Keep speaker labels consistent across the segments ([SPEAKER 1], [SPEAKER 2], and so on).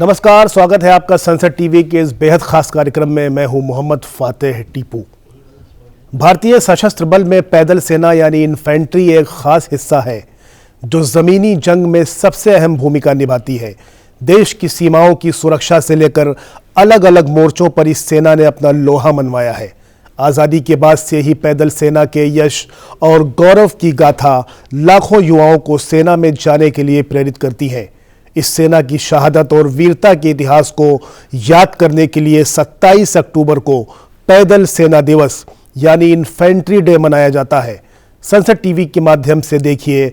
[SPEAKER 1] नमस्कार, स्वागत है आपका संसद टीवी के इस बेहद खास कार्यक्रम में। मैं हूं मोहम्मद फातेह टीपू। भारतीय सशस्त्र बल में पैदल सेना यानी इन्फेंट्री एक खास हिस्सा है जो जमीनी जंग में सबसे अहम भूमिका निभाती है। देश की सीमाओं की सुरक्षा से लेकर अलग अलग मोर्चों पर इस सेना ने अपना लोहा मनवाया है। आज़ादी के बाद से ही पैदल सेना के यश और गौरव की गाथा लाखों युवाओं को सेना में जाने के लिए प्रेरित करती है। इस सेना की शहादत और वीरता के इतिहास को याद करने के लिए 27 अक्टूबर को पैदल सेना दिवस यानी इन्फेंट्री डे मनाया जाता है। संसद टीवी के माध्यम से देखिए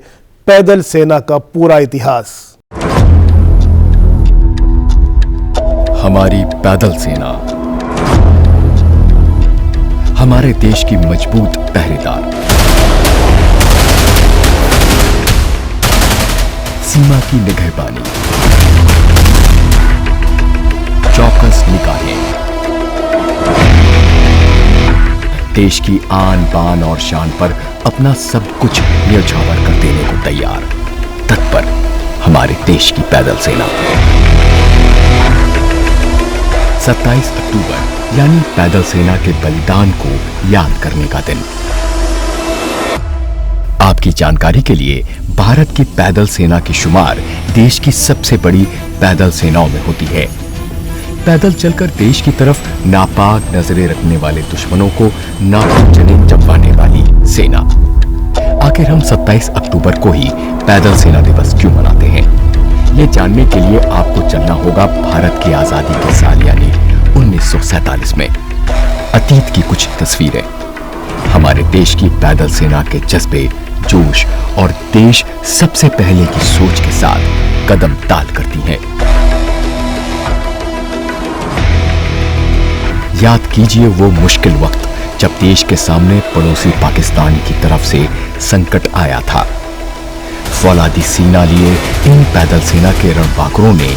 [SPEAKER 1] पैदल सेना का पूरा इतिहास।
[SPEAKER 2] हमारी पैदल सेना हमारे देश की मजबूत पहरेदार, सीमा की निगहबानी, चौकस निगाहें, देश की आन बान और शान पर अपना सब कुछ न्यौछावर कर देने को तैयार, तत्पर हमारे देश की पैदल सेना। 27 अक्टूबर यानी पैदल सेना के बलिदान को याद करने का दिन। आपकी जानकारी के लिए भारत की पैदल सेना की शुमार देश की सबसे बड़ी पैदल सेनाओं में होती है। पैदल चलकर देश की तरफ नापाक नजरें रखने वाले दुश्मनों को नापाक जने चपवाने वाली सेना। आखिर हम 27 अक्टूबर को ही पैदल सेना दिवस क्यों मनाते हैं? ये जानने के लिए आपको चलना होगा भारत की आजादी के साल यानी 1947 में। अतीत की कुछ तस्वीरें हमारे देश की पैदल सेना के जज्बे, जोश और देश सबसे पहले की सोच के साथ कदम ताल करती हैं। याद कीजिए वो मुश्किल वक्त जब देश के सामने पड़ोसी पाकिस्तान की तरफ से संकट आया था। फौलादी सीना लिए इन पैदल सेना के रणबांकुरों ने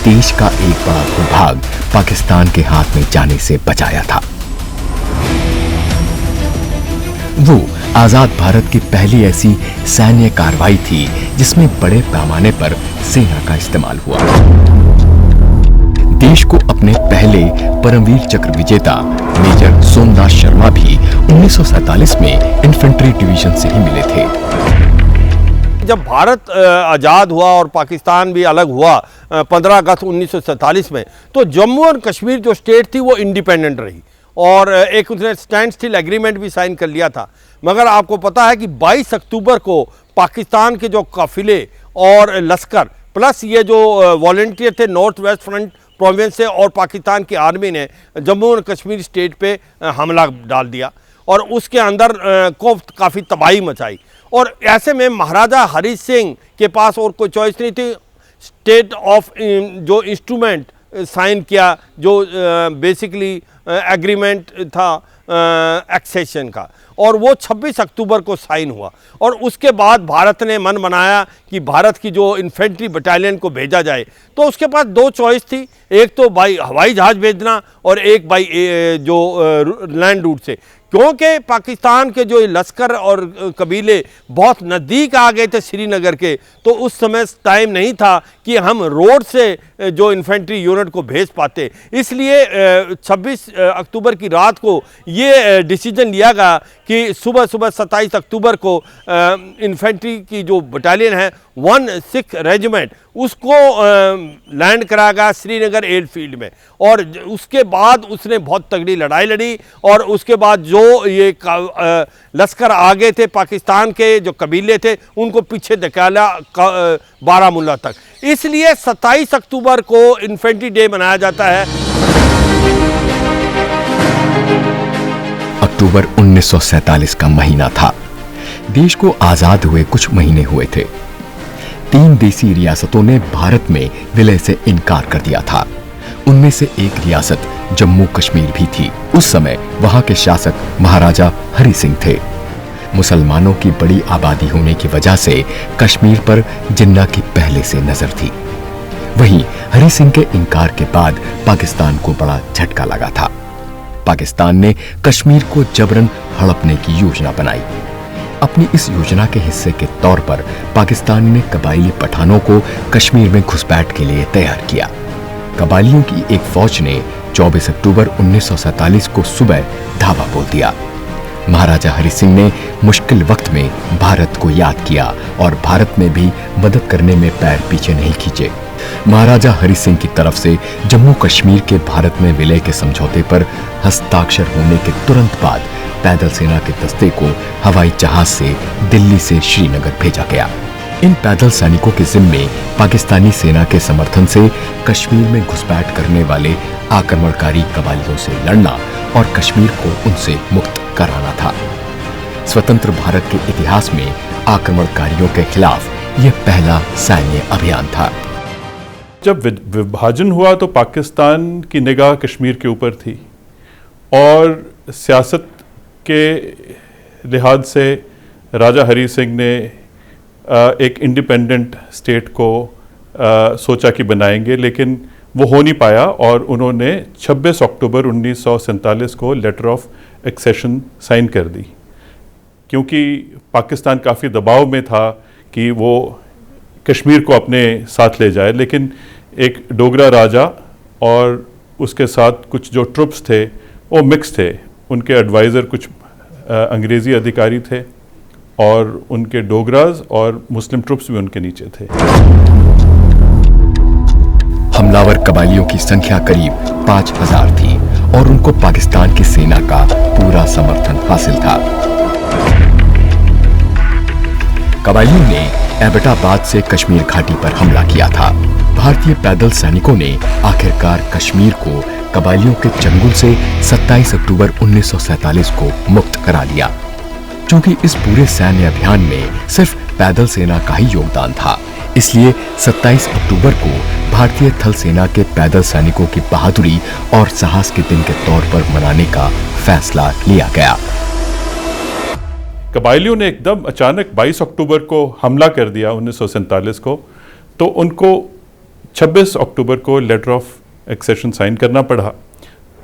[SPEAKER 2] देश का एक बड़ा भूभाग पाकिस्तान के हाथ में जाने से बचाया था। वो आजाद भारत की पहली ऐसी सैन्य कार्रवाई थी जिसमें बड़े पैमाने पर सेना का इस्तेमाल हुआ। देश को अपने पहले परमवीर चक्र विजेता मेजर सोमनाथ शर्मा भी 1947 में इन्फेंट्री डिवीजन से ही मिले थे।
[SPEAKER 3] जब भारत आज़ाद हुआ और पाकिस्तान भी अलग हुआ 15 अगस्त 1947 में, तो जम्मू और कश्मीर जो स्टेट थी वो इंडिपेंडेंट रही और एक उसने स्टैंड स्टिल एग्रीमेंट भी साइन कर लिया था। मगर आपको पता है कि 22 अक्टूबर को पाकिस्तान के जो काफिले और लश्कर प्लस ये जो वॉलंटियर थे नॉर्थ वेस्ट फ्रंट प्रोविंस से और पाकिस्तान की आर्मी ने जम्मू और कश्मीर स्टेट पे हमला डाल दिया और उसके अंदर को काफ़ी तबाही मचाई। और ऐसे में महाराजा हरी सिंह के पास और कोई चॉइस नहीं थी। स्टेट ऑफ जो इंस्ट्रूमेंट साइन किया, जो बेसिकली एग्रीमेंट था एक्सेशन का, और वो 26 अक्टूबर को साइन हुआ। और उसके बाद भारत ने मन बनाया कि भारत की जो इन्फेंट्री बटालियन को भेजा जाए। तो उसके पास दो चॉइस थी, एक तो बाई हवाई जहाज़ भेजना और एक बाई जो लैंड रूट से, क्योंकि पाकिस्तान के जो लश्कर और कबीले बहुत नज़दीक आ गए थे श्रीनगर के। तो उस समय टाइम नहीं था कि हम रोड से जो इन्फेंट्री यूनिट को भेज पाते। इसलिए 26 अक्टूबर की रात को ये डिसीजन लिया गया कि सुबह 27 अक्टूबर को इन्फेंट्री की जो बटालियन है 16 रेजिमेंट उसको लैंड कराया गया श्रीनगर एयरफील्ड में। और उसके बाद उसने बहुत तगड़ी लड़ाई लड़ी और उसके बाद जो ये लश्कर आगे थे पाकिस्तान के जो कबीले थे उनको पीछे धकेला बारामूला तक। इसलिए 27 अक्टूबर को इन्फेंट्री डे मनाया जाता है।
[SPEAKER 2] अक्टूबर 1947 का महीना था। देश को आजाद हुए कुछ महीने हुए थे। 3 देसी रियासतों ने भारत में विलय से इनकार कर दिया था। उनमें से एक रियासत जम्मू कश्मीर भी थी। उस समय वहां के शासक महाराजा हरि सिंह थे। मुसलमानों की बड़ी आबादी होने की वजह से कश्मीर पर जिन्ना की पहले से नजर थी। वहीं हरि सिंह के इनकार के बाद पाकिस्तान को बड़ा झटका लगा था। पाकिस्तान ने कश्मीर को जबरन हड़पने की योजना बनाई। अपनी इस योजना के हिस्से के तौर पर पाकिस्तान ने कबायली पठानों को कश्मीर में घुसपैठ के लिए तैयार किया। कबालियों की एक फौज ने 24 अक्टूबर 1947 को सुबह धावा बोल दिया। महाराजा हरि सिंह ने मुश्किल वक्त में भारत को याद किया और भारत में भी मदद करने में पैर पीछे नहीं खींचे। महाराजा हरि सिंह की तरफ से जम्मू कश्मीर के भारत में विलय के समझौते पर हस्ताक्षर होने के तुरंत बाद पैदल सेना के दस्ते को हवाई जहाज से दिल्ली से श्रीनगर भेजा गया। इन पैदल सैनिकों के जिम्मे पाकिस्तानी सेना के समर्थन से कश्मीर में घुसपैठ करने वाले आक्रमणकारी कबालियों से लड़ना और कश्मीर को उनसे मुक्त कराना था। स्वतंत्र भारत के इतिहास में आक्रमणकारियों के खिलाफ यह पहला सैन्य अभियान था।
[SPEAKER 4] जब विभाजन हुआ तो पाकिस्तान की निगाह कश्मीर के ऊपर थी और सियासत के लिहाज से राजा हरि सिंह ने एक इंडिपेंडेंट स्टेट को सोचा कि बनाएंगे, लेकिन वो हो नहीं पाया और उन्होंने 26 अक्टूबर 1947 को लेटर ऑफ एक्सेशन साइन कर दी, क्योंकि पाकिस्तान काफ़ी दबाव में था कि वो कश्मीर को अपने साथ ले जाए। लेकिन एक डोगरा राजा और उसके साथ कुछ जो ट्रुप्स थे वो मिक्स थे, उनके एडवाइज़र कुछ अंग्रेज़ी अधिकारी थे और उनके डोगराज और मुस्लिम ट्रुप्स भी उनके नीचे थे।
[SPEAKER 2] हमलावर कबालियों की संख्या करीब 5000 थी और उनको पाकिस्तान की सेना का पूरा समर्थन हासिल था। कबालियों ने एबटाबाद से कश्मीर घाटी पर हमला किया था। भारतीय पैदल सैनिकों ने आखिरकार कश्मीर को कबालियों के चंगुल से 27 अक्टूबर 1947 को मुक्त करा लिया। क्योंकि इस पूरे सैन्य अभियान में सिर्फ पैदल सेना का ही योगदान था, इसलिए 27 अक्टूबर को भारतीय थल सेना के पैदल सैनिकों की बहादुरी और साहस के दिन के तौर पर मनाने का फैसला लिया गया।
[SPEAKER 4] कबायलियों ने एकदम अचानक 22 अक्टूबर को हमला कर दिया 1947 को, तो उनको 26 अक्टूबर को लेटर ऑफ एक्सेशन साइन करना पड़ा।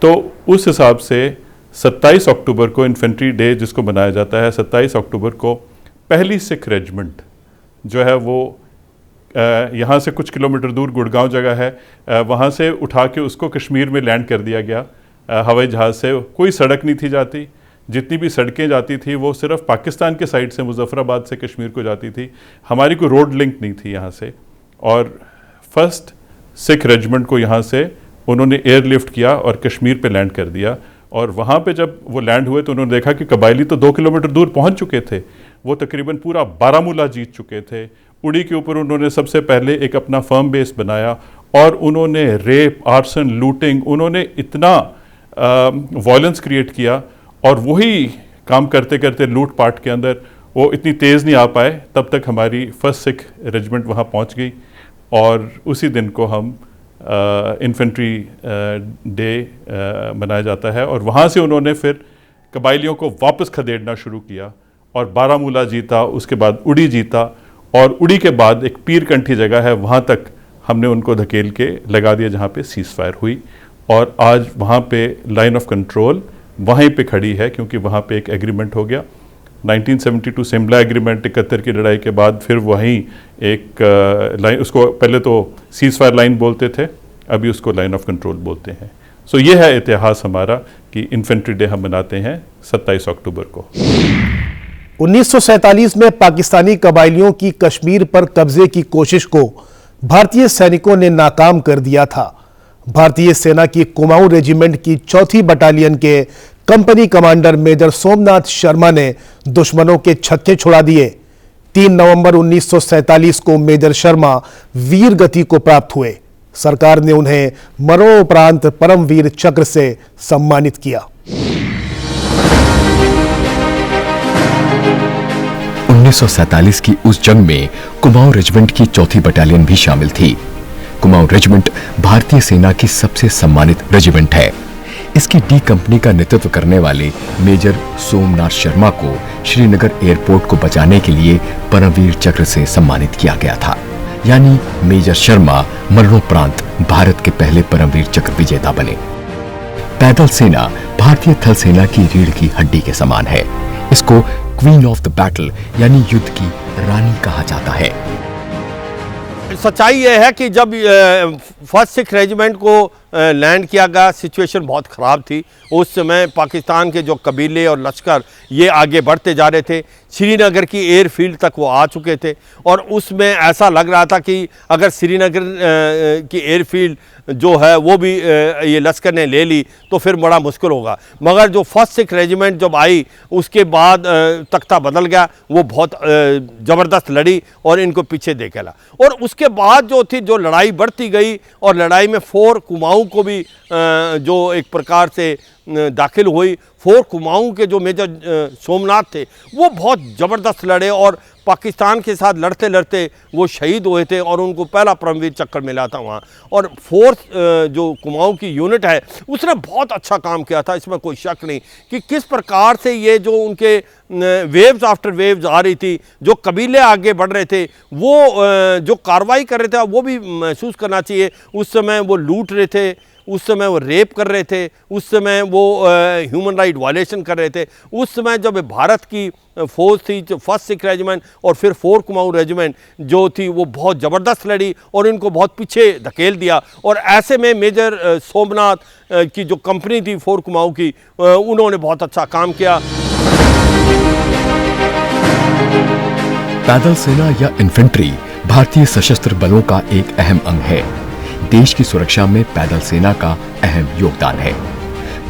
[SPEAKER 4] तो उस हिसाब से 27 अक्टूबर को इन्फेंट्री डे जिसको मनाया जाता है, 27 अक्टूबर को पहली सिख रेजिमेंट जो है वो यहाँ से कुछ किलोमीटर दूर गुड़गांव जगह है, वहाँ से उठा के उसको कश्मीर में लैंड कर दिया गया हवाई जहाज़ से। कोई सड़क नहीं थी जाती, जितनी भी सड़कें जाती थी वो सिर्फ पाकिस्तान के साइड से मुजफ्फराबाद से कश्मीर को जाती थी, हमारी कोई रोड लिंक नहीं थी यहाँ से। और फर्स्ट सिख रेजिमेंट को यहाँ से उन्होंने एयरलिफ्ट किया और कश्मीर पे लैंड कर दिया। और वहाँ पे जब वो लैंड हुए तो उन्होंने देखा कि कबायली तो 2 किलोमीटर दूर पहुँच चुके थे, वो तकरीबन पूरा बारामूला जीत चुके थे। उड़ी के ऊपर उन्होंने सबसे पहले एक अपना फर्म बेस बनाया और उन्होंने रेप, आर्सन, लूटिंग, उन्होंने इतना वायलेंस क्रिएट किया और वही काम करते करते लूटपाट के अंदर वो इतनी तेज़ नहीं आ पाए, तब तक हमारी फर्स्ट सिख रेजिमेंट वहाँ पहुँच गई और उसी दिन को हम इन्फेंट्री डे मनाया जाता है। और वहाँ से उन्होंने फिर कबायलियों को वापस खदेड़ना शुरू किया और बारामूला जीता, उसके बाद उड़ी जीता और उड़ी के बाद एक पीरकंठी जगह है, वहाँ तक हमने उनको धकेल के लगा दिया जहाँ पे सीज फायर हुई। और आज वहाँ पे लाइन ऑफ कंट्रोल वहीं पे खड़ी है, क्योंकि वहाँ पे एक एग्रीमेंट हो गया 1972 सिमला एग्रीमेंट। 71 की लड़ाई के बाद फिर वहीं एक लाइन, उसको पहले तो सीज फायर लाइन बोलते थे, अभी उसको लाइन ऑफ कंट्रोल बोलते हैं। सो ये है इतिहास हमारा कि इन्फेंट्री डे हम मनाते हैं 27 अक्टूबर को।
[SPEAKER 1] 1947 में पाकिस्तानी कबायलियों की कश्मीर पर कब्जे की कोशिश को भारतीय सैनिकों ने नाकाम कर दिया था। भारतीय सेना की कुमाऊं रेजिमेंट की 4थी बटालियन के company commander major Somnath Sharma ने दुश्मनों के छक्के छुड़ा दिए। 3 नवंबर 1947 को मेजर शर्मा वीर गति को प्राप्त हुए। सरकार ने उन्हें मरणोपरांत परमवीर चक्र से सम्मानित किया।
[SPEAKER 2] 1947 की उस जंग में कुमाऊं रेजिमेंट की 4थी बटालियन भी शामिल थी। कुमाऊं रेजिमेंट भारतीय सेना की सबसे सम्मानित रेजिमेंट है। इसकी डी कंपनी का नेतृत्व करने वाले मेजर सोमनाथ शर्मा को श्रीनगर एयरपोर्ट को बचाने के लिए परमवीर चक्र से सम्मानित किया गया था। यानी मेजर शर्मा मरणोपरांत भारत के पहले परमवीर चक्र विजेता बने। पैदल सेना भारतीय थल सेना की रीढ़ की हड्डी के समान है। इसको क्वीन ऑफ द बैटल यानी युद्ध की रानी कहा जाता है।
[SPEAKER 3] सच्चाई ये है कि जब फर्स्ट सिख रेजिमेंट को लैंड किया गया, सिचुएशन बहुत ख़राब थी। उस समय पाकिस्तान के जो कबीले और लश्कर ये आगे बढ़ते जा रहे थे, श्रीनगर की एयरफील्ड तक वो आ चुके थे और उसमें ऐसा लग रहा था कि अगर श्रीनगर की एयरफील्ड जो है वो भी ये लश्कर ने ले ली तो फिर बड़ा मुश्किल होगा। मगर जो फर्स्ट सिख रेजिमेंट जब आई उसके बाद तख्ता बदल गया, वो बहुत ज़बरदस्त लड़ी और इनको पीछे दे के ला। और उसके बाद जो थी जो लड़ाई बढ़ती गई और लड़ाई में फोर कुमाऊँ को भी जो एक प्रकार से दाखिल हुई। फोर कुमाऊँ के जो मेजर सोमनाथ थे वो बहुत ज़बरदस्त लड़े और पाकिस्तान के साथ लड़ते लड़ते वो शहीद हुए थे और उनको पहला परमवीर चक्र मिला था वहाँ। और फोर्थ जो कुमाऊँ की यूनिट है उसने बहुत अच्छा काम किया था, इसमें कोई शक नहीं कि किस प्रकार से ये जो उनके वेव्स आफ्टर वेव्स आ रही थी, जो कबीले आगे बढ़ रहे थे, वो जो कार्रवाई कर रहे थे वो भी महसूस करना चाहिए। उस समय वो लूट रहे थे, उस समय वो रेप कर रहे थे, उस समय वो ह्यूमन राइट वायलेशन कर रहे थे। उस समय जब भारत की फौज थी, जो फर्स्ट सिख रेजिमेंट और फिर फोर कुमाऊँ रेजिमेंट जो थी वो बहुत ज़बरदस्त लड़ी और इनको बहुत पीछे धकेल दिया। और ऐसे में मेजर सोमनाथ की जो कंपनी थी फोर कुमाऊँ की, उन्होंने बहुत अच्छा काम किया।
[SPEAKER 2] पैदल सेना या इन्फेंट्री भारतीय सशस्त्र बलों का एक अहम अंग है। देश की सुरक्षा में पैदल सेना का अहम योगदान है।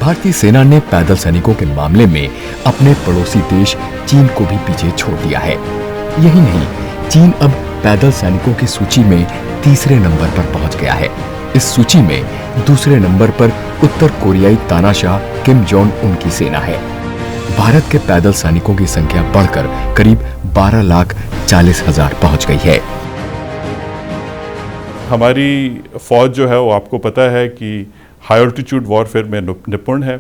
[SPEAKER 2] भारतीय सेना ने पैदल सैनिकों के मामले में अपने पड़ोसी देश चीन को भी पीछे छोड़ दिया है। यही नहीं, चीन अब पैदल सैनिकों की सूची में तीसरे नंबर पर पहुंच गया है। इस सूची में दूसरे नंबर पर उत्तर कोरियाई तानाशाह किम जोंग उन की सेना है। भारत के पैदल सैनिकों की संख्या बढ़कर करीब 12,40,000 पहुंच गई है।
[SPEAKER 4] हमारी फौज जो है वो आपको पता है कि हाई ऑल्टीट्यूड वॉरफेयर में निपुण है।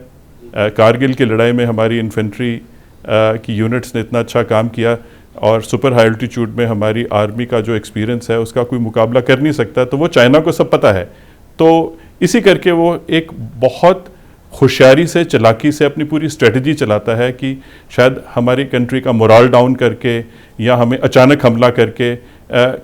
[SPEAKER 4] कारगिल की लड़ाई में हमारी इन्फेंट्री की यूनिट्स ने इतना अच्छा काम किया और सुपर हाई ऑल्टीट्यूड में हमारी आर्मी का जो एक्सपीरियंस है उसका कोई मुकाबला कर नहीं सकता। तो वो चाइना को सब पता है, तो इसी करके वो एक बहुत होशियारी से, चालाकी से अपनी पूरी स्ट्रेटजी चलाता है कि शायद हमारी कंट्री का मोराल डाउन करके या हमें अचानक हमला करके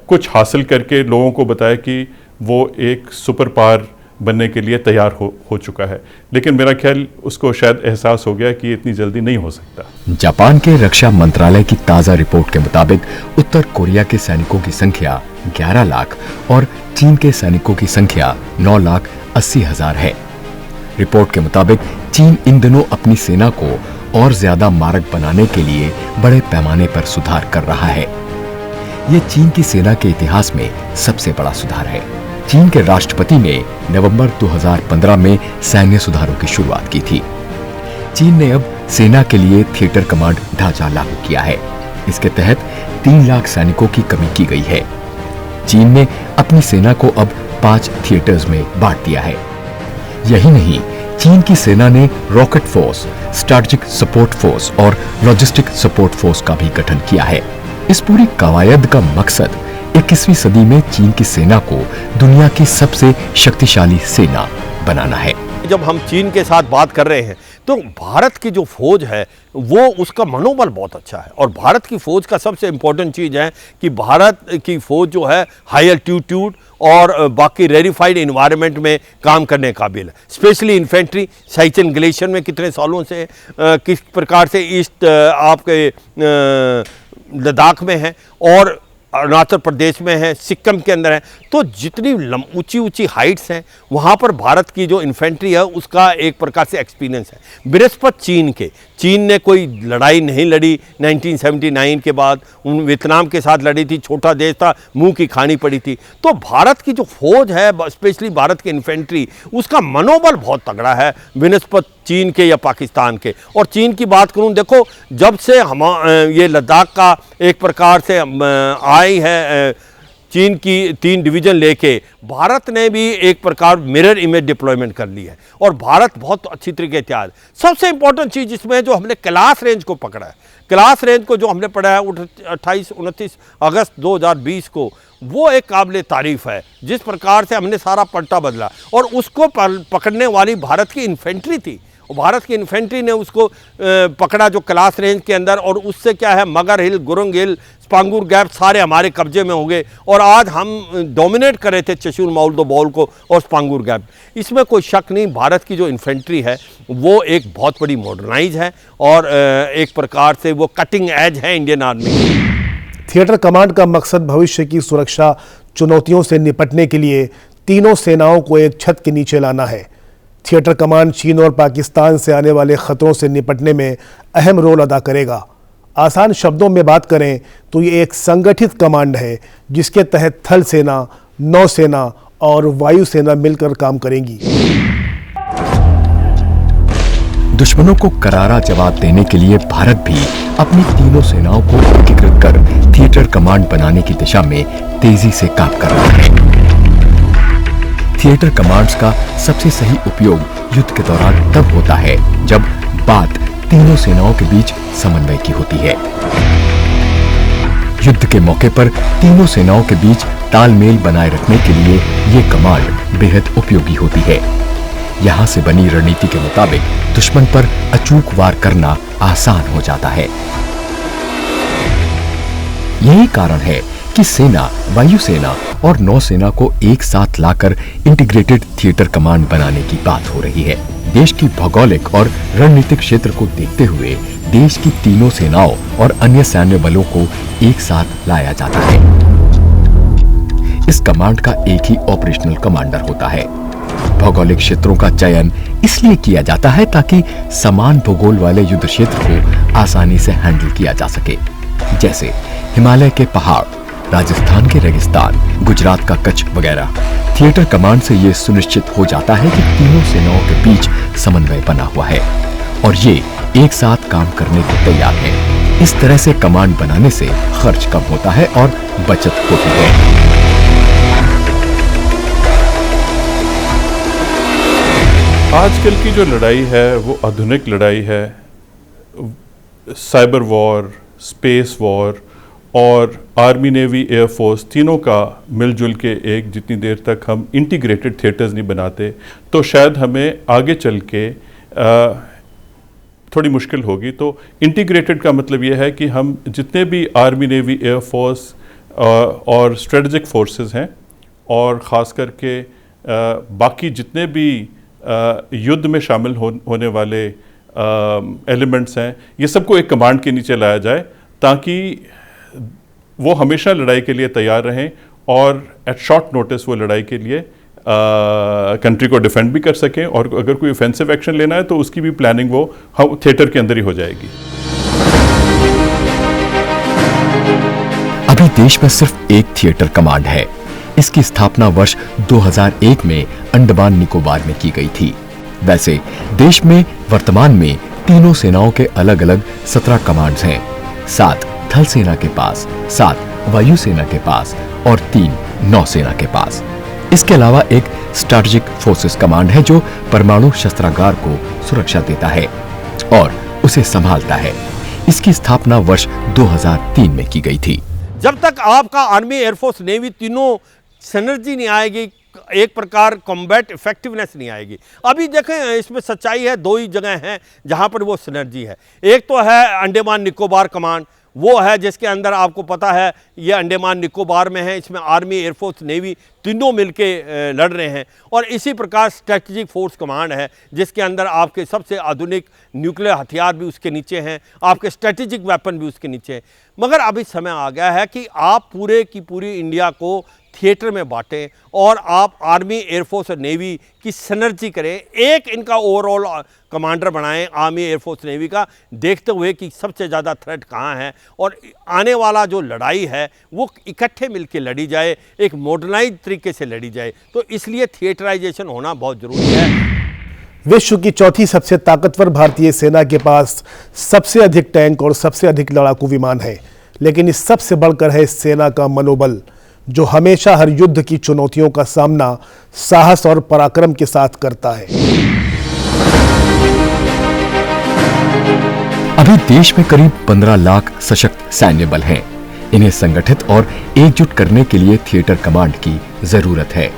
[SPEAKER 4] कुछ हासिल करके लोगों को बताए कि वो एक सुपर पावर बनने के लिए तैयार हो चुका है। लेकिन मेरा ख्याल उसको शायद एहसास हो गया कि ये इतनी जल्दी नहीं हो सकता। जापान के रक्षा मंत्रालय की ताज़ा रिपोर्ट के मुताबिक उत्तर कोरिया के सैनिकों की संख्या 11 लाख और चीन के सैनिकों की संख्या 9,80,000 है। रिपोर्ट के मुताबिक चीन इन दिनों अपनी सेना को और ज्यादा मारक बनाने के लिए बड़े पैमाने पर सुधार कर रहा है। यह चीन की सेना के इतिहास में सबसे बड़ा सुधार है। चीन के राष्ट्रपति ने नवंबर 2015 में सैन्य सुधारों की शुरुआत की थी। चीन ने अब सेना के लिए थिएटर कमांड ढांचा लागू किया है। इसके तहत 3 लाख सैनिकों की कमी की गई है। चीन ने अपनी सेना को अब 5 थिएटर्स में बांट दिया है। यही नहीं, चीन की सेना ने rocket force, strategic support force और लॉजिस्टिक सपोर्ट फोर्स का भी गठन किया है। इस पूरी कवायद का मकसद 21वीं सदी में चीन की सेना को दुनिया की सबसे शक्तिशाली सेना बनाना है।
[SPEAKER 3] जब हम चीन के साथ बात कर रहे हैं तो भारत की जो फौज है वो उसका मनोबल बहुत अच्छा है। और भारत की फौज का सबसे इम्पोर्टेंट चीज़ है कि भारत की फौज जो है हाई एल्टीट्यूड और बाकी रेरिफाइड इन्वायरमेंट में काम करने काबिल है। स्पेशली इन्फेंट्री साइचन ग्लेशियर में कितने सालों से किस प्रकार से ईस्ट आपके लद्दाख में है और अरुणाचल प्रदेश में है, सिक्किम के अंदर है, तो जितनी ऊंची ऊंची हाइट्स हैं वहाँ पर भारत की जो इन्फेंट्री है उसका एक प्रकार से एक्सपीरियंस है। बिरस्पत चीन ने कोई लड़ाई नहीं लड़ी 1979 के बाद, उन वियतनाम के साथ लड़ी थी, छोटा देश था, मुंह की खानी पड़ी थी। तो भारत की जो फौज है, स्पेशली भारत की इन्फेंट्री, उसका मनोबल बहुत तगड़ा है बिनस्पत चीन के या पाकिस्तान के। और चीन की बात करूं, देखो जब से हम ये लद्दाख का एक प्रकार से आई है चीन की 3 डिवीज़न लेके, भारत ने भी एक प्रकार मिरर इमेज डिप्लॉयमेंट कर ली है और भारत बहुत अच्छी तरीके से तैयार। सबसे इंपॉर्टेंट चीज़ इसमें जो हमने क्लास रेंज को पकड़ा है, क्लास रेंज को जो हमने पढ़ा है 28-29 अगस्त 2020 को, वो एक काबिल तारीफ़ है। जिस प्रकार से हमने सारा पलटा बदला और उसको पकड़ने वाली भारत की इन्फेंट्री थी भारत की इन्फेंट्री ने उसको पकड़ा जो क्लास रेंज के अंदर, और उससे क्या है मगर हिल, गुरुंग हिल, स्पांगुर गैप सारे हमारे कब्जे में हो गए, और आज हम डोमिनेट कर रहे थे चशुल माउल्दो बॉल को और स्पांगुर गैप। इसमें कोई शक नहीं, भारत की जो इन्फेंट्री है वो एक बहुत बड़ी मॉडर्नाइज है और एक प्रकार से वो कटिंग एज है इंडियन आर्मी की।
[SPEAKER 1] थिएटर कमांड का मकसद भविष्य की सुरक्षा चुनौतियों से निपटने के लिए तीनों सेनाओं को एक छत के नीचे लाना है। थिएटर कमांड चीन और पाकिस्तान से आने वाले खतरों से निपटने में अहम रोल अदा करेगा। आसान शब्दों में बात करें तो ये एक संगठित कमांड है जिसके तहत थल सेना, नौसेना और वायुसेना मिलकर काम करेंगी।
[SPEAKER 2] दुश्मनों को करारा जवाब देने के लिए भारत भी अपनी तीनों सेनाओं को एकीकृत कर थिएटर कमांड बनाने की दिशा में तेजी से काम कर रहा है। थिएटर कमांड्स का सबसे सही उपयोग युद्ध के दौरान तब होता है जब बात तीनों सेनाओं के बीच समन्वय की होती है। युद्ध के मौके पर तीनों सेनाओं के बीच तालमेल बनाए रखने के लिए ये कमांड बेहद उपयोगी होती है। यहां से बनी रणनीति के मुताबिक दुश्मन पर अचूक वार करना आसान हो जाता है। यही कारण है कि सेना, वायुसेना और नौसेना को एक साथ लाकर इंटीग्रेटेड थिएटर कमांड बनाने की बात हो रही है। देश की भौगोलिक और रणनीतिक क्षेत्र को देखते हुए देश की तीनों सेनाओं और अन्य सैन्य बलों को एक साथ लाया जाता है। इस कमांड का एक ही ऑपरेशनल कमांडर होता है। भौगोलिक क्षेत्रों का चयन इसलिए किया जाता है ताकि समान भूगोल वाले युद्ध क्षेत्र को आसानी से हैंडल किया जा सके, जैसे हिमालय के पहाड़, राजस्थान के रेगिस्तान, गुजरात का कच्छ वगैरह। थिएटर कमांड से यह सुनिश्चित हो जाता है कि तीनों सेनाओं के बीच समन्वय बना हुआ है और ये एक साथ काम करने को तैयार है। इस तरह से कमांड बनाने से खर्च कम होता है और बचत होती है।
[SPEAKER 4] आजकल की जो लड़ाई है वो आधुनिक लड़ाई है। साइबर वॉर, स्पेस वॉर और आर्मी, नेवी, एयरफोर्स तीनों का मिलजुल के एक जितनी देर तक हम इंटीग्रेटेड थिएटर्स नहीं बनाते तो शायद हमें आगे चल के थोड़ी मुश्किल होगी। तो इंटीग्रेटेड का मतलब यह है कि हम जितने भी आर्मी, नेवी, एयरफोर्स और स्ट्रेटजिक फोर्सेस हैं और ख़ास करके बाकी जितने भी युद्ध में शामिल होने वाले एलिमेंट्स हैं, ये सबको एक कमांड के नीचे लाया जाए ताकि वो हमेशा लड़ाई के लिए तैयार रहें और एट शॉर्ट नोटिस वो लड़ाई के लिए कंट्री को डिफेंड भी कर सकें, और अगर कोई ऑफेंसिव एक्शन लेना है तो उसकी भी प्लानिंग वो हम थिएटर के अंदर ही हो जाएगी।
[SPEAKER 2] अभी देश में सिर्फ एक थिएटर कमांड है। इसकी स्थापना वर्ष 2001 में अंडमान निकोबार में की गई थी। वैसे देश में वर्तमान में तीनों सेनाओं के अलग अलग 17 कमांड्स हैं। 7 थल सेना के पास, 7 वायुसेना के पास और 3 नौसेना के पास। इसके अलावा एक स्ट्रैटेजिक फोर्सेस कमांड है जो परमाणु शस्त्रागार को सुरक्षा देता है और उसे संभालता है। इसकी स्थापना वर्ष 2003 में की गई थी।
[SPEAKER 3] जब तक आपका आर्मी, एयरफोर्स, नेवी तीनों सिनर्जी नहीं आएगी, एक प्रकार कॉम्बैट इफेक्टिवनेस नहीं आएगी। अभी देखें इसमें सच्चाई है, 2 ही जगह हैं जहां पर वो सिनर्जी है। एक तो है अंडमान निकोबार कमांड, वो है जिसके अंदर आपको पता है ये अंडमान निकोबार में है, इसमें आर्मी, एयरफोर्स, नेवी तीनों मिलके लड़ रहे हैं। और इसी प्रकार स्ट्रेटजिक फोर्स कमांड है जिसके अंदर आपके सबसे आधुनिक न्यूक्लियर हथियार भी उसके नीचे हैं, आपके स्ट्रेटेजिक वेपन भी उसके नीचे हैं। मगर अभी समय आ गया है कि आप पूरे की पूरी इंडिया को थिएटर में बांटें और आप आर्मी, एयरफोर्स और नेवी की सिनर्जी करें, एक इनका ओवरऑल कमांडर बनाएं आर्मी, एयरफोर्स, नेवी का, देखते हुए कि सबसे ज़्यादा थ्रेट कहाँ है और आने वाला जो लड़ाई है वो इकट्ठे मिलकर लड़ी जाए, एक मॉडर्नाइज तरीके से लड़ी जाए। तो इसलिए थिएटराइजेशन होना बहुत ज़रूरी है।
[SPEAKER 1] विश्व की चौथी सबसे ताकतवर भारतीय सेना के पास सबसे अधिक टैंक और सबसे अधिक लड़ाकू विमान है, लेकिन इस सबसे बढ़कर है इस सेना का मनोबल, जो हमेशा हर युद्ध की चुनौतियों का सामना साहस और पराक्रम के साथ करता है।
[SPEAKER 2] अभी देश में करीब 15 लाख सशक्त सैन्य बल हैं। इन्हें संगठित और एकजुट करने के लिए थिएटर कमांड की जरूरत है।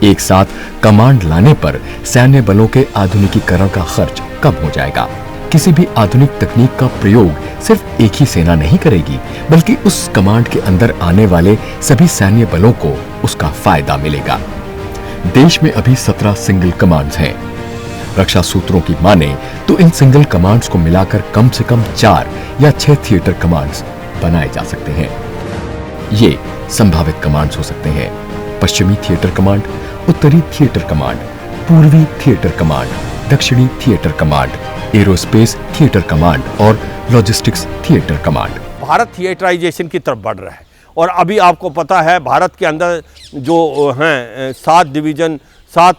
[SPEAKER 2] एक साथ कमांड लाने पर सैन्य बलों के आधुनिकीकरण का खर्च कम हो जाएगा। किसी भी आधुनिक तकनीक का प्रयोग सिर्फ एक ही सेना नहीं करेगी, बल्कि उस कमांड के अंदर आने वाले सभी सैन्य बलों को उसका फायदा मिलेगा। देश में अभी 17 सिंगल कमांड्स हैं। रक्षा सूत्रों की माने तो इन सिंगल कमांड्स को मिलाकर कम से कम 4 या 6 थिएटर कमांड्स बनाए जा सकते हैं। ये संभावित कमांड्स हो सकते हैं: पश्चिमी थिएटर कमांड, उत्तरी थिएटर कमांड, पूर्वी थिएटर कमांड, दक्षिणी theatre command, aerospace theatre command और logistics theatre command.
[SPEAKER 3] Bharat theatrisation की तरफ बढ़ रहा है और अभी आपको पता है भारत के अंदर जो हैं 7 डिवीज़न, 7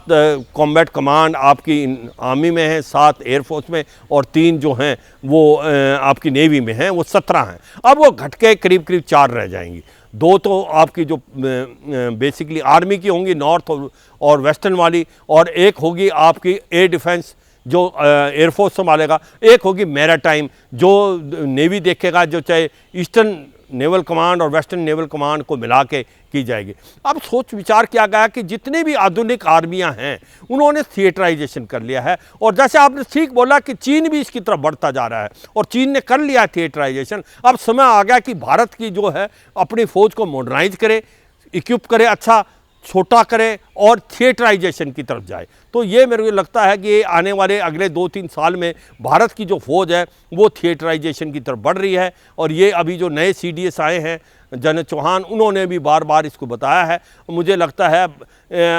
[SPEAKER 3] कॉम्बैट कमांड आपकी आर्मी में हैं, 7 एयरफोर्स में और 3 जो हैं वो आपकी नेवी में हैं, वो 17 हैं। अब वो घट के करीब करीब 4 रह जाएंगी। 2 तो आपकी जो बेसिकली आर्मी की होंगी, नॉर्थ और वेस्टर्न वाली, और एक होगी आपकी एयर डिफेंस जो एयरफोर्स संभालेगा, एक होगी मैरीटाइम जो नेवी देखेगा, जो चाहे ईस्टर्न नेवल कमांड और वेस्टर्न नेवल कमांड को मिला के की जाएगी। अब सोच विचार किया गया कि जितने भी आधुनिक आर्मियां हैं उन्होंने थिएटराइजेशन कर लिया है, और जैसे आपने ठीक बोला कि चीन भी इसकी तरफ बढ़ता जा रहा है और चीन ने कर लिया है थिएटराइजेशन। अब समय आ गया कि भारत की जो है अपनी फ़ौज को मॉडर्नाइज करे, इक्विप करे, अच्छा छोटा करे और थिएटराइजेशन की तरफ जाए। तो ये मेरे को लगता है कि आने वाले अगले 2-3 साल में भारत की जो फ़ौज है वो थिएटराइजेशन की तरफ बढ़ रही है। और ये अभी जो नए CDS आए हैं, जनरल चौहान, उन्होंने भी बार बार इसको बताया है। मुझे लगता है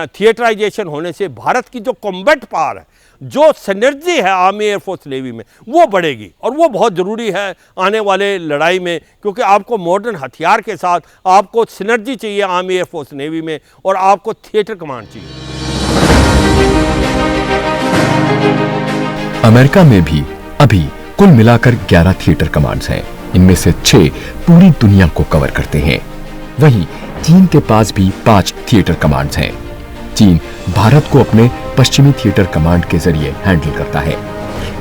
[SPEAKER 3] थिएटराइजेशन होने से भारत की जो कॉम्बैट पावर है, जो सिनर्जी है आर्मी एयरफोर्स नेवी में, वो बढ़ेगी और वो बहुत ज़रूरी है आने वाले लड़ाई में, क्योंकि आपको मॉडर्न हथियार के साथ आपको सिनर्जी चाहिए आर्मी एयरफोर्स नेवी में, और आपको थिएटर कमांड चाहिए।
[SPEAKER 2] अमेरिका में भी अभी कुल मिलाकर 11 थिएटर कमांड्स हैं। इनमें से 6 पूरी दुनिया को कवर करते हैं। वहीं चीन के पास भी 5 थिएटर कमांड्स हैं। चीन भारत को अपने पश्चिमी थिएटर कमांड के जरिए हैंडल करता है।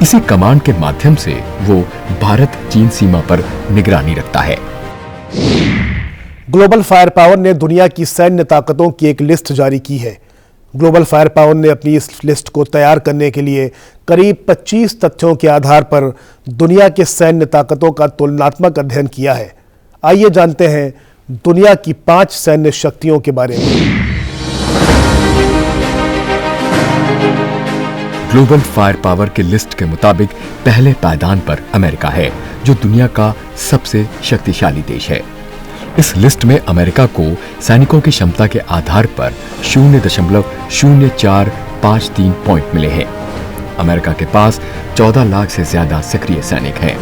[SPEAKER 2] इसी कमांड के माध्यम से वो भारत चीन सीमा पर निगरानी रखता है।
[SPEAKER 1] ग्लोबल फायर पावर ने दुनिया की सैन्य ताकतों की एक लिस्ट जारी की है। ग्लोबल फायर पावर ने अपनी इस लिस्ट को तैयार करने के लिए करीब 25 तथ्यों के आधार पर दुनिया के सैन्य ताकतों का तुलनात्मक अध्ययन किया है। आइए जानते हैं दुनिया की 5 सैन्य शक्तियों के बारे में।
[SPEAKER 2] ग्लोबल फायर पावर के लिस्ट के मुताबिक पहले पायदान पर अमेरिका है, जो दुनिया का सबसे शक्तिशाली देश है। इस लिस्ट में अमेरिका को सैनिकों की क्षमता के आधार पर 0.0453 पॉइंट मिले हैं। अमेरिका के पास 14 लाख से ज्यादा सक्रिय सैनिक हैं।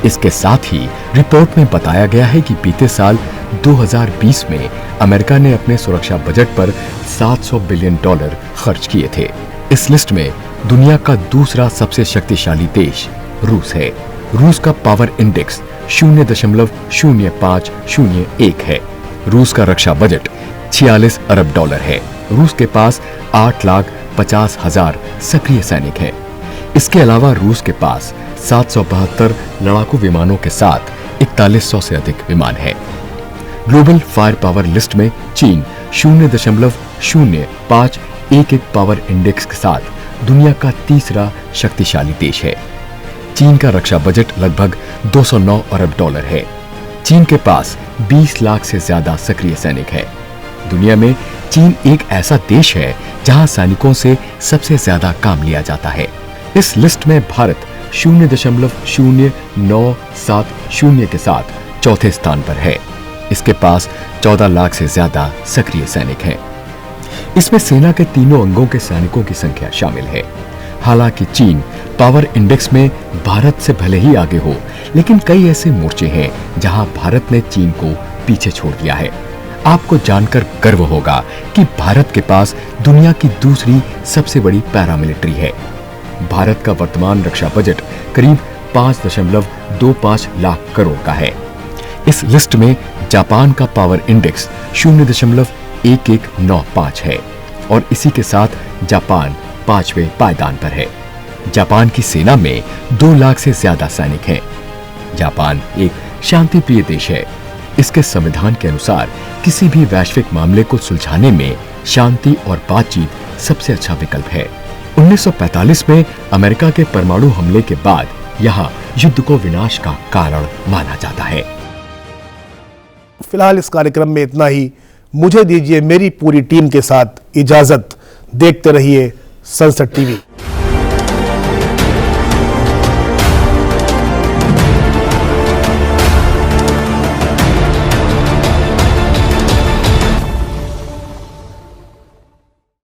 [SPEAKER 2] इसके साथ ही रिपोर्ट में बताया गया है कि बीते साल 2020 में अमेरिका ने अपने सुरक्षा बजट पर $700 बिलियन खर्च किए थे। इस लिस्ट में दुनिया का दूसरा सबसे शक्तिशाली देश रूस है। रूस का पावर इंडेक्स 0.0501 है। रूस का रक्षा बजट $46 अरब है। रूस के पास 8,50,000 सक्रिय सैनिक हैं। इसके अलावा रूस के पास 772 लड़ाकू विमानों के साथ 4100 से अधिक विमान है। ग्लोबल फायर पावर लिस्ट में चीन 0.0511 पावर इंडेक्स के साथ दुनिया का तीसरा शक्तिशाली देश है। चीन का रक्षा बजट लगभग $209 अरब है। चीन के पास 20 लाख से ज्यादा सक्रिय सैनिक हैं। दुनिया में चीन एक ऐसा देश है जहां सैनिकों से सबसे ज्यादा काम लिया जाता है। इस लिस्ट में भारत 0.0970 के साथ चौथे स्थान पर है। इसके पास 14 लाख से ज्यादा सक्रिय सैनिक हैं। इसमें सेना के तीनों अंगों के सैनिकों की संख्या शामिल है। हालांकि चीन पावर इंडेक्स में भारत से भले ही आगे हो, लेकिन कई ऐसे मोर्चे हैं जहां भारत ने चीन को पीछे छोड़ दिया है। आपको जानकर गर्व होगा कि भारत के पास दुनिया की दूसरी सबसे बड़ी पैरामिलिट्री है। भारत का वर्तमान रक्षा बजट करीब 5.25 लाख करोड़ का है। इस लिस्ट में जापान का पावर इंडेक्स 0.1195 है और इसी के साथ जापान 5वें पायदान पर है। जापान की सेना में 2 लाख से ज्यादा सैनिक हैं। जापान एक शांतिप्रिय देश है। इसके संविधान के अनुसार किसी भी वैश्विक मामले को सुलझाने में शांति और बातचीत सबसे अच्छा विकल्प है। 1945 में अमेरिका के परमाणु हमले के बाद यहां युद्ध को विनाश का कारण माना जाता है।
[SPEAKER 1] फिलहाल इस कार्यक्रम में इतना ही। मुझे दीजिए मेरी पूरी टीम के साथ इजाजत। देखते रहिए संसद टीवी।